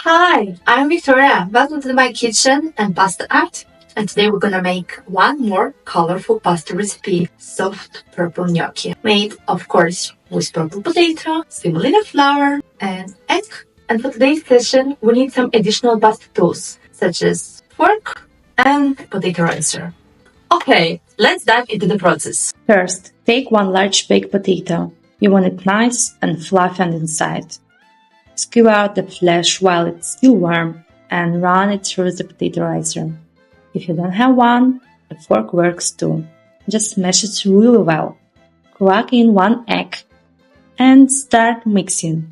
Hi, I'm Victoria. Welcome to my kitchen and pasta art. And today we're gonna make one more colorful pasta recipe, soft purple gnocchi, made of course with purple potato, semolina flour, and egg. And for today's session, we need some additional pasta tools, such as fork and potato ricer. Okay, let's dive into the process. First, take one large baked potato. You want it nice and fluffy on the inside. Skew out the flesh while it's still warm and run it through the potato ricer. If you don't have one, a fork works too. Just smash it really well. Crack in one egg and start mixing.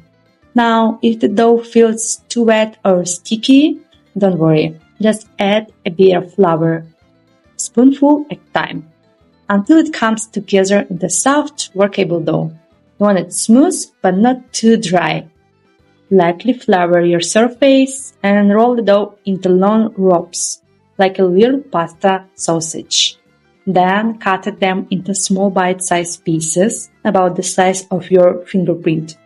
Now, if the dough feels too wet or sticky, don't worry. Just add a bit of flour, spoonful at a time, until it comes together into soft, workable dough. You want it smooth but not too dry. Lightly flour your surface and roll the dough into long ropes, like a little pasta sausage. Then cut them into small bite-sized pieces, about the size of your fingerprint.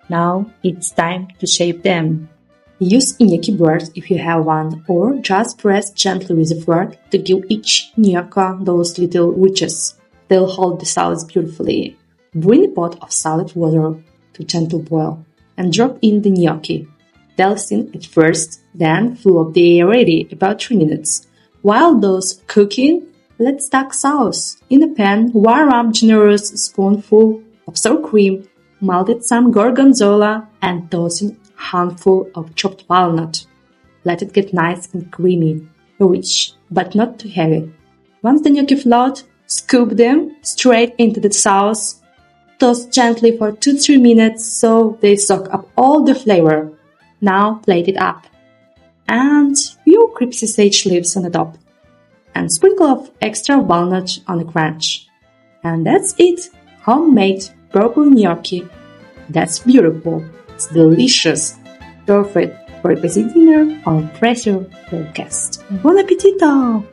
Now it's time to shape them. Use a gnocchi board if you have one, or just press gently with a fork to give each gnocchi those little ridges. They'll hold the sauce beautifully. Bring a pot of salted water to gentle boil and drop in the gnocchi. Douse in at first, then float the air ready about 3 minutes. While those cooking, let's stack sauce. In a pan, warm up generous spoonful of sour cream, melted some gorgonzola, and toss in a handful of chopped walnut. Let it get nice and creamy, rich, but not too heavy. Once the gnocchi float, scoop them straight into the sauce. Toast gently for 2-3 minutes so they soak up all the flavor. Now plate it up. And few crispy sage leaves on the top. And sprinkle of extra walnut on the crunch. And that's it! Homemade purple gnocchi. That's beautiful. It's delicious. Perfect for a busy dinner or pressure forecast. Buon appetito!